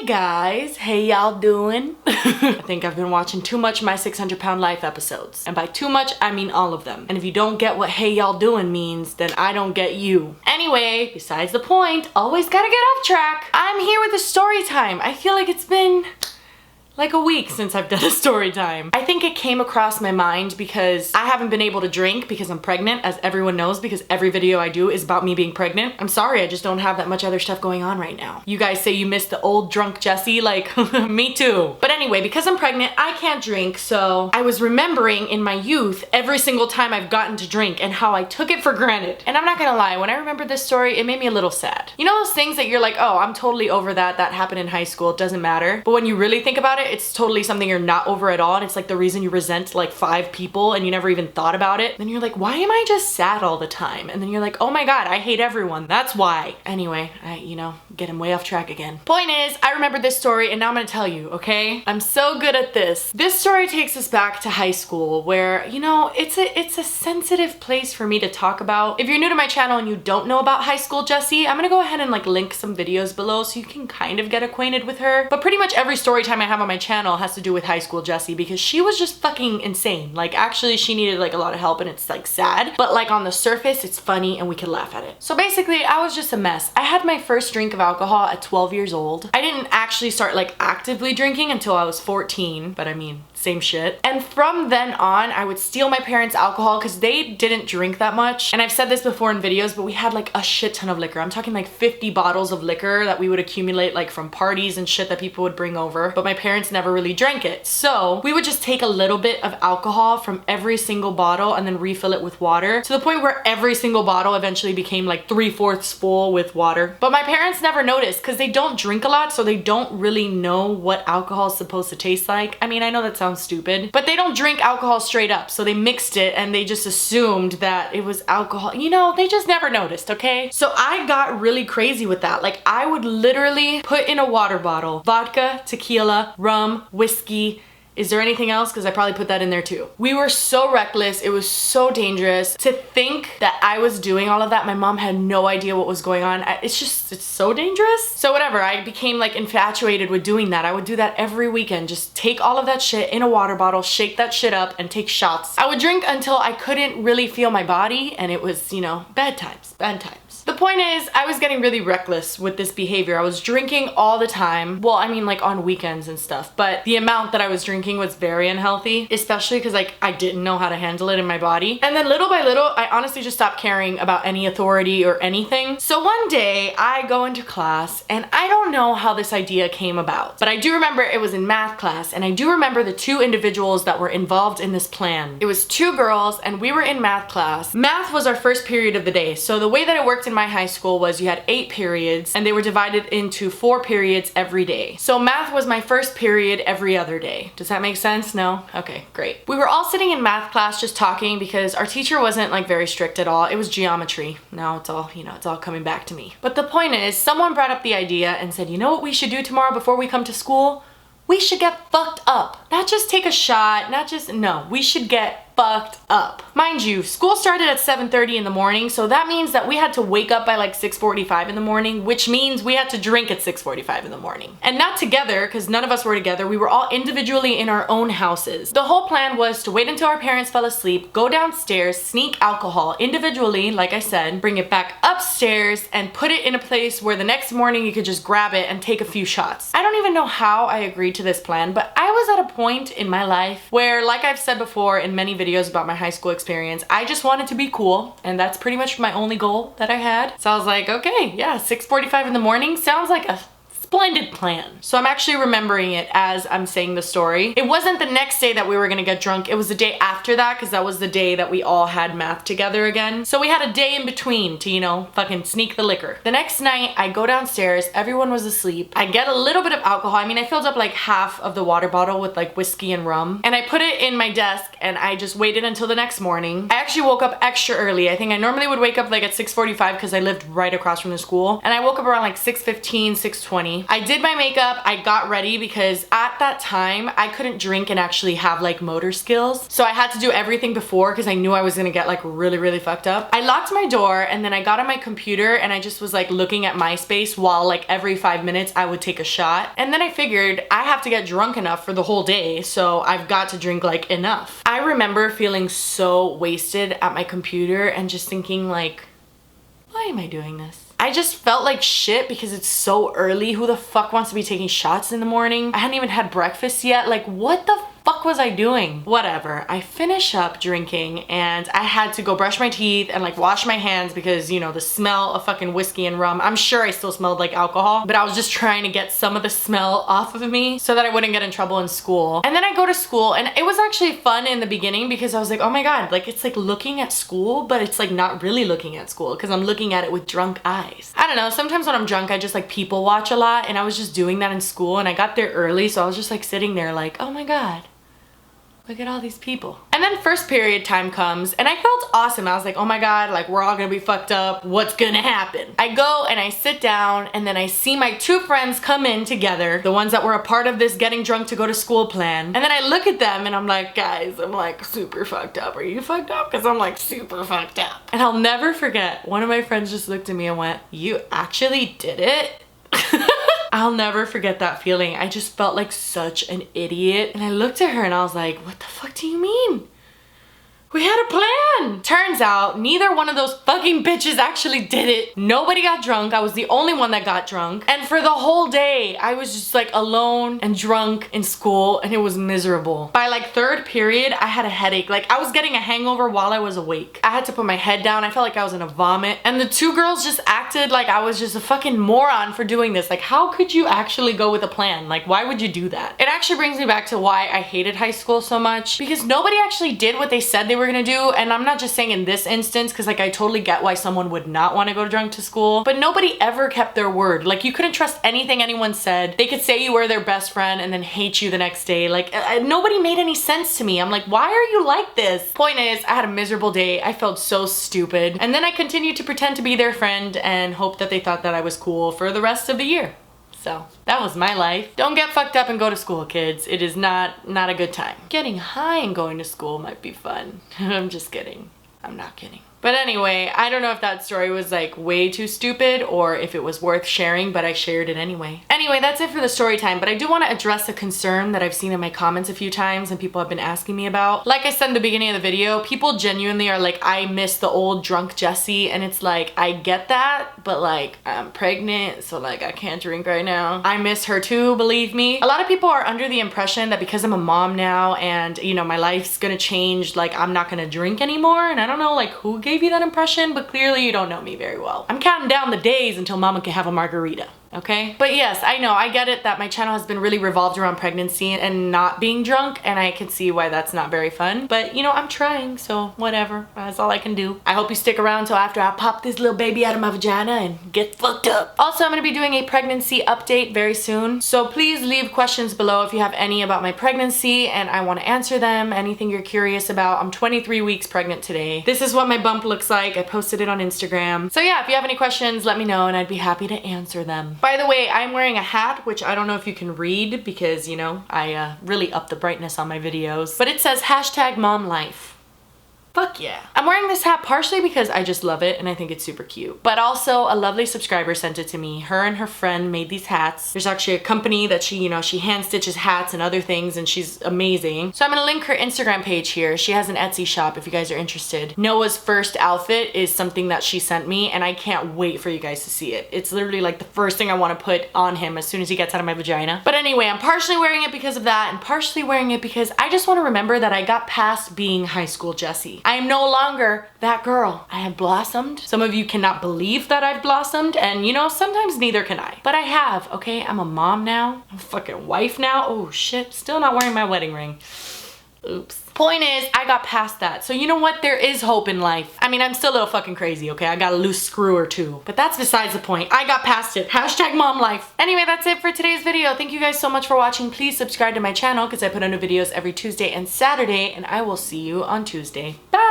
guys, hey y'all doing? I think I've been watching too much My 600 Pound Life episodes. And by too much, I mean all of them. And if you don't get what hey y'all doing means, then I don't get you. Anyway, besides the point, always gotta get off track. I'm here with a story time. I feel like it's been like a week since I've done a story time. I think it came across my mind because I haven't been able to drink because I'm pregnant, as everyone knows, because every video I do is about me being pregnant. I'm sorry, I just don't have that much other stuff going on right now. You guys say you miss the old drunk Jessie, like me too. But anyway, because I'm pregnant, I can't drink, so I was remembering in my youth every single time I've gotten to drink and how I took it for granted. And I'm not gonna lie, when I remembered this story, it made me a little sad. You know those things that you're like, oh, I'm totally over that, that happened in high school, it doesn't matter. But when you really think about it, it's totally something you're not over at all, and it's like the reason you resent like 5 people and you never even thought about it. Then you're like, why am I just sad all the time? And then you're like, oh my god, I hate everyone, that's why. Anyway, getting way off track again. Point is, I remembered this story and now I'm gonna tell you, okay? I'm so good at this. This story takes us back to high school where, you know, it's a sensitive place for me to talk about. If you're new to my channel and you don't know about High School Jessie, I'm gonna go ahead and like link some videos below so you can kind of get acquainted with her. But pretty much every story time I have on my channel has to do with High School Jessie because she was just fucking insane. Like actually she needed like a lot of help and it's like sad, but like on the surface it's funny and we can laugh at it. So basically I was just a mess. I had my first drink of alcohol at 12 years old. I didn't actually start like actively drinking until I was 14, but I mean, same shit. And from then on, I would steal my parents' alcohol because they didn't drink that much. And I've said this before in videos, but we had like a shit ton of liquor. I'm talking like 50 bottles of liquor that we would accumulate like from parties and shit that people would bring over. But my parents never really drank it. So we would just take a little bit of alcohol from every single bottle and then refill it with water to the point where every single bottle eventually became like 3/4 full with water. But my parents never noticed because they don't drink a lot, so they don't really know what alcohol is supposed to taste like. I mean, I know that sounds stupid, but they don't drink alcohol straight up, so they mixed it and they just assumed that it was alcohol. You know, they just never noticed, okay? So I got really crazy with that. Like I would literally put in a water bottle vodka, tequila, rum, whiskey. Is there anything else? Because I probably put that in there too. We were so reckless. It was so dangerous. To think that I was doing all of that, my mom had no idea what was going on. It's so dangerous. So whatever, I became like infatuated with doing that. I would do that every weekend. Just take all of that shit in a water bottle, shake that shit up and take shots. I would drink until I couldn't really feel my body and it was, you know, bad times, bad times. The point is, I was getting really reckless with this behavior. I was drinking all the time. Well, I mean like on weekends and stuff, but the amount that I was drinking was very unhealthy, especially because like I didn't know how to handle it in my body. And then little by little, I honestly just stopped caring about any authority or anything. So one day I go into class and I don't know how this idea came about, but I do remember it was in math class and I do remember the 2 individuals that were involved in this plan. It was 2 girls and we were in math class. Math was our first period of the day. So the way that it worked in my high school was you had 8 periods and they were divided into 4 periods every day. So math was my first period every other day. Does that make sense? No? Okay, great. We were all sitting in math class just talking because our teacher wasn't like very strict at all. It was geometry. Now it's all, you know, it's all coming back to me. But the point is, someone brought up the idea and said, you know what we should do tomorrow before we come to school? We should get fucked up. Not just take a shot, no, we should get fucked up. Mind you, school started at 7:30 in the morning, so that means that we had to wake up by like 6:45 in the morning, which means we had to drink at 6:45 in the morning. And not together, because none of us were together, we were all individually in our own houses. The whole plan was to wait until our parents fell asleep, go downstairs, sneak alcohol individually, like I said, bring it back upstairs, and put it in a place where the next morning you could just grab it and take a few shots. I don't even know how I agreed to this plan, but I was at a point in my life where, like I've said before in many videos about my high school experience, I just wanted to be cool, and that's pretty much my only goal that I had. So I was like, okay, yeah, 6:45 in the morning sounds like a splendid plan. So I'm actually remembering it as I'm saying the story. It wasn't the next day that we were gonna get drunk, it was the day after that, because that was the day that we all had math together again. So we had a day in between to, you know, fucking sneak the liquor. The next night, I go downstairs, everyone was asleep. I get a little bit of alcohol. I mean, I filled up like half of the water bottle with like whiskey and rum, and I put it in my desk and I just waited until the next morning. I actually woke up extra early. I think I normally would wake up like at 6:45 because I lived right across from the school, and I woke up around like 6:15, 6:20. funny. I did my makeup, I got ready because at that time I couldn't drink and actually have like motor skills. So I had to do everything before because I knew I was gonna get like really fucked up. I locked my door and then I got on my computer and I just was like looking at MySpace while like every 5 minutes I would take a shot. And then I figured I have to get drunk enough for the whole day, so I've got to drink like enough. I remember feeling so wasted at my computer and just thinking like, why am I doing this? I just felt like shit because it's so early. Who the fuck wants to be taking shots in the morning? I hadn't even had breakfast yet. Like, what the fuck was I doing? Whatever. I finish up drinking and I had to go brush my teeth and like wash my hands because, you know, the smell of fucking whiskey and rum. I'm sure I still smelled like alcohol, but I was just trying to get some of the smell off of me so that I wouldn't get in trouble in school. And then I go to school and it was actually fun in the beginning because I was like, oh my God, like it's like looking at school, but it's like not really looking at school because I'm looking at it with drunk eyes. I don't know. Sometimes when I'm drunk, I just like people watch a lot and I was just doing that in school and I got there early. So I was just like sitting there like, oh my God. Look at all these people. And then first period time comes and I felt awesome. I was like, oh my God, like we're all gonna be fucked up. What's gonna happen? I go and I sit down and then I see my two friends come in together, the ones that were a part of this getting drunk to go to school plan. And then I look at them and I'm like, guys, I'm like super fucked up. Are you fucked up? Because I'm like super fucked up. And I'll never forget, one of my friends just looked at me and went, you actually did it? I'll never forget that feeling. I just felt like such an idiot. And I looked at her and I was like, what the fuck do you mean? We had a plan. Turns out neither one of those fucking bitches actually did it. Nobody got drunk. I was the only one that got drunk. And for the whole day, I was just like alone and drunk in school and it was miserable. By like third period, I had a headache. Like I was getting a hangover while I was awake. I had to put my head down. I felt like I was in a vomit. And the two girls just acted like I was just a fucking moron for doing this. Like how could you actually go with a plan? Like why would you do that? It actually brings me back to why I hated high school so much because nobody actually did what they said they were gonna do. And I'm not just saying in this instance because like I totally get why someone would not want to go drunk to school, but nobody ever kept their word. Like you couldn't trust anything anyone said. They could say you were their best friend and then hate you the next day. Like nobody made any sense to me. I'm like, why are you like this? Point is, I had a miserable day. I felt so stupid. And then I continued to pretend to be their friend and hope that they thought that I was cool for the rest of the year. So that was my life. Don't get fucked up and go to school, kids. It is not a good time. Getting high and going to school might be fun. I'm just kidding. I'm not kidding. But anyway, I don't know if that story was like way too stupid or if it was worth sharing, but I shared it anyway. Anyway, that's it for the story time, but I do want to address a concern that I've seen in my comments a few times and people have been asking me about. Like I said in the beginning of the video, people genuinely are like, I miss the old drunk Jessie, and it's like, I get that, but like, I'm pregnant, so like I can't drink right now. I miss her too, believe me. A lot of people are under the impression that because I'm a mom now and, you know, my life's gonna change, like I'm not gonna drink anymore, and I don't know like who gave you that impression, but clearly you don't know me very well. I'm counting down the days until mama can have a margarita. Okay? But yes, I know, I get it that my channel has been really revolved around pregnancy and not being drunk, and I can see why that's not very fun. But you know, I'm trying, so whatever. That's all I can do. I hope you stick around till after I pop this little baby out of my vagina and get fucked up. Also, I'm gonna be doing a pregnancy update very soon, so please leave questions below if you have any about my pregnancy and I want to answer them. Anything you're curious about. I'm 23 weeks pregnant today. This is what my bump looks like. I posted it on Instagram. So yeah, if you have any questions, let me know and I'd be happy to answer them. By the way, I'm wearing a hat, which I don't know if you can read because, you know, I really up the brightness on my videos, but it says #MomLife. Fuck yeah. I'm wearing this hat partially because I just love it and I think it's super cute. But also a lovely subscriber sent it to me. Her and her friend made these hats. There's actually a company that she hand stitches hats and other things and she's amazing. So I'm gonna link her Instagram page here. She has an Etsy shop if you guys are interested. Noah's first outfit is something that she sent me and I can't wait for you guys to see it. It's literally like the first thing I want to put on him as soon as he gets out of my vagina. But anyway, I'm partially wearing it because of that and partially wearing it because I just want to remember that I got past being high school Jessie. I am no longer that girl. I have blossomed. Some of you cannot believe that I've blossomed, and you know, sometimes neither can I. But I have, okay? I'm a mom now. I'm a fucking wife now. Oh shit, still not wearing my wedding ring. Oops. Point is, I got past that. So you know what? There is hope in life. I mean, I'm still a little fucking crazy, okay? I got a loose screw or two. But that's besides the point. I got past it. #MomLife. Anyway, that's it for today's video. Thank you guys so much for watching. Please subscribe to my channel because I put out new videos every Tuesday and Saturday, and I will see you on Tuesday. Bye!